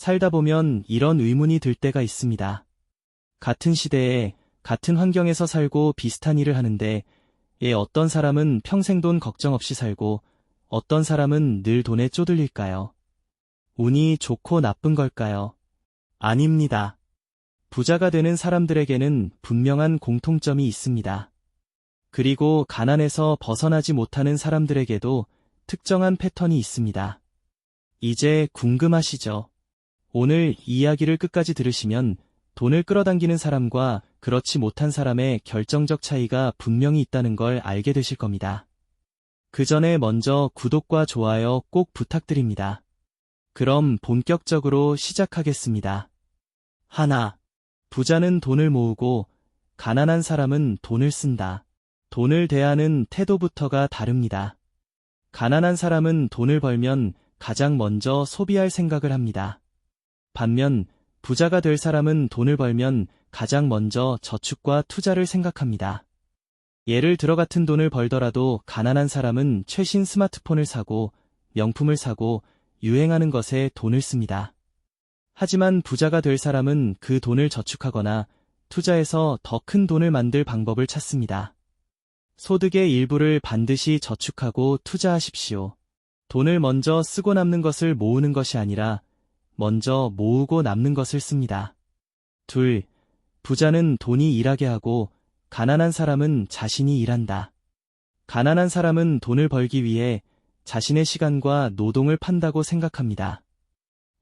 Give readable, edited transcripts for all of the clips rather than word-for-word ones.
살다 보면 이런 의문이 들 때가 있습니다. 같은 시대에 같은 환경에서 살고 비슷한 일을 하는데 왜 어떤 사람은 평생 돈 걱정 없이 살고 어떤 사람은 늘 돈에 쪼들릴까요? 운이 좋고 나쁜 걸까요? 아닙니다. 부자가 되는 사람들에게는 분명한 공통점이 있습니다. 그리고 가난에서 벗어나지 못하는 사람들에게도 특정한 패턴이 있습니다. 이제 궁금하시죠? 오늘 이야기를 끝까지 들으시면 돈을 끌어당기는 사람과 그렇지 못한 사람의 결정적 차이가 분명히 있다는 걸 알게 되실 겁니다. 그 전에 먼저 구독과 좋아요 꼭 부탁드립니다. 그럼 본격적으로 시작하겠습니다. 하나, 부자는 돈을 모으고 가난한 사람은 돈을 쓴다. 돈을 대하는 태도부터가 다릅니다. 가난한 사람은 돈을 벌면 가장 먼저 소비할 생각을 합니다. 반면 부자가 될 사람은 돈을 벌면 가장 먼저 저축과 투자를 생각합니다. 예를 들어 같은 돈을 벌더라도 가난한 사람은 최신 스마트폰을 사고 명품을 사고 유행하는 것에 돈을 씁니다. 하지만 부자가 될 사람은 그 돈을 저축하거나 투자해서 더 큰 돈을 만들 방법을 찾습니다. 소득의 일부를 반드시 저축하고 투자하십시오. 돈을 먼저 쓰고 남는 것을 모으는 것이 아니라 먼저 모으고 남는 것을 씁니다. 둘, 부자는 돈이 일하게 하고 가난한 사람은 자신이 일한다. 가난한 사람은 돈을 벌기 위해 자신의 시간과 노동을 판다고 생각합니다.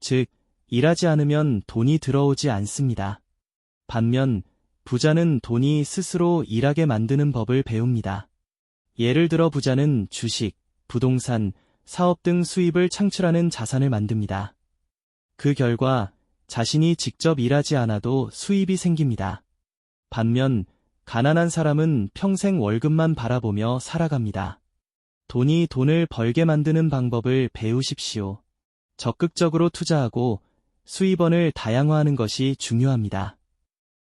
즉, 일하지 않으면 돈이 들어오지 않습니다. 반면 부자는 돈이 스스로 일하게 만드는 법을 배웁니다. 예를 들어 부자는 주식, 부동산, 사업 등 수입을 창출하는 자산을 만듭니다. 그 결과 자신이 직접 일하지 않아도 수입이 생깁니다. 반면 가난한 사람은 평생 월급만 바라보며 살아갑니다. 돈이 돈을 벌게 만드는 방법을 배우십시오. 적극적으로 투자하고 수입원을 다양화하는 것이 중요합니다.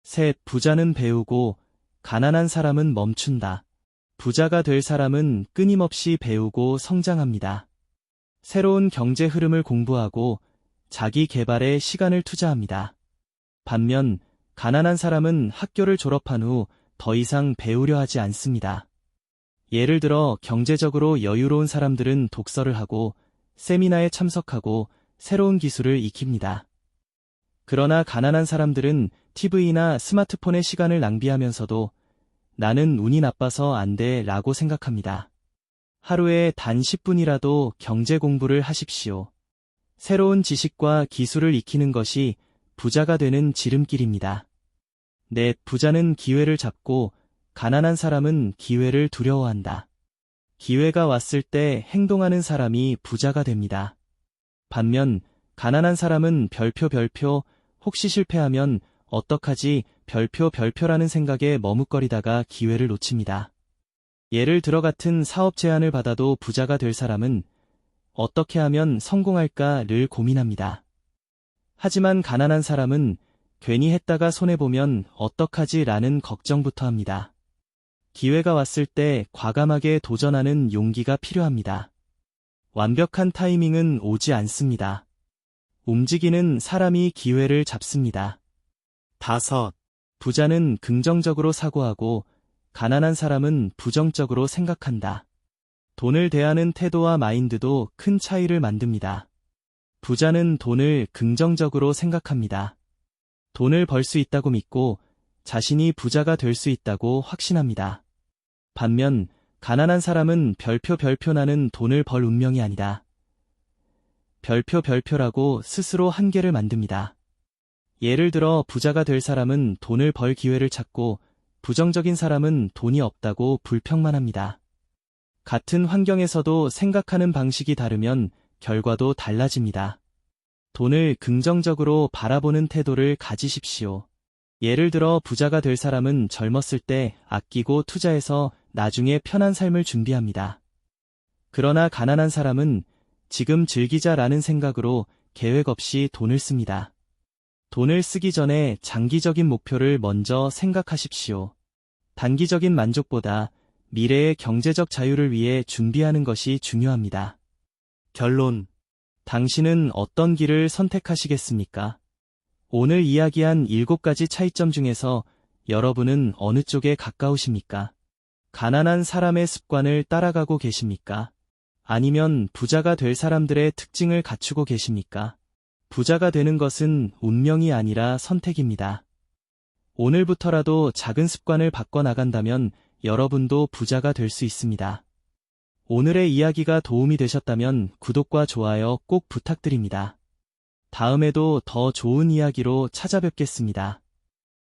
셋, 부자는 배우고 가난한 사람은 멈춘다. 부자가 될 사람은 끊임없이 배우고 성장합니다. 새로운 경제 흐름을 공부하고 자기 개발에 시간을 투자합니다. 반면 가난한 사람은 학교를 졸업한 후 더 이상 배우려 하지 않습니다. 예를 들어 경제적으로 여유로운 사람들은 독서를 하고 세미나에 참석하고 새로운 기술을 익힙니다. 그러나 가난한 사람들은 TV나 스마트폰에 시간을 낭비하면서도 나는 운이 나빠서 안 돼 라고 생각합니다. 하루에 단 10분이라도 경제 공부를 하십시오. 새로운 지식과 기술을 익히는 것이 부자가 되는 지름길입니다. 넷, 부자는 기회를 잡고 가난한 사람은 기회를 두려워한다. 기회가 왔을 때 행동하는 사람이 부자가 됩니다. 반면 가난한 사람은 별표 혹시 실패하면 어떡하지 별표라는 생각에 머뭇거리다가 기회를 놓칩니다. 예를 들어 같은 사업 제안을 받아도 부자가 될 사람은 어떻게 하면 성공할까를 고민합니다. 하지만 가난한 사람은 괜히 했다가 손해보면 어떡하지 라는 걱정부터 합니다. 기회가 왔을 때 과감하게 도전하는 용기가 필요합니다. 완벽한 타이밍은 오지 않습니다. 움직이는 사람이 기회를 잡습니다. 다섯, 부자는 긍정적으로 사고하고 가난한 사람은 부정적으로 생각한다. 돈을 대하는 태도와 마인드도 큰 차이를 만듭니다. 부자는 돈을 긍정적으로 생각합니다. 돈을 벌 수 있다고 믿고 자신이 부자가 될 수 있다고 확신합니다. 반면 가난한 사람은 별표 나는 돈을 벌 운명이 아니다. 별표라고 스스로 한계를 만듭니다. 예를 들어 부자가 될 사람은 돈을 벌 기회를 찾고 부정적인 사람은 돈이 없다고 불평만 합니다. 같은 환경에서도 생각하는 방식이 다르면 결과도 달라집니다. 돈을 긍정적으로 바라보는 태도를 가지십시오. 예를 들어 부자가 될 사람은 젊었을 때 아끼고 투자해서 나중에 편한 삶을 준비합니다. 그러나 가난한 사람은 지금 즐기자라는 생각으로 계획 없이 돈을 씁니다. 돈을 쓰기 전에 장기적인 목표를 먼저 생각하십시오. 단기적인 만족보다 미래의 경제적 자유를 위해 준비하는 것이 중요합니다. 결론. 당신은 어떤 길을 선택하시겠습니까? 오늘 이야기한 7가지 차이점 중에서 여러분은 어느 쪽에 가까우십니까? 가난한 사람의 습관을 따라가고 계십니까? 아니면 부자가 될 사람들의 특징을 갖추고 계십니까? 부자가 되는 것은 운명이 아니라 선택입니다. 오늘부터라도 작은 습관을 바꿔나간다면 여러분도 부자가 될 수 있습니다. 오늘의 이야기가 도움이 되셨다면 구독과 좋아요 꼭 부탁드립니다. 다음에도 더 좋은 이야기로 찾아뵙겠습니다.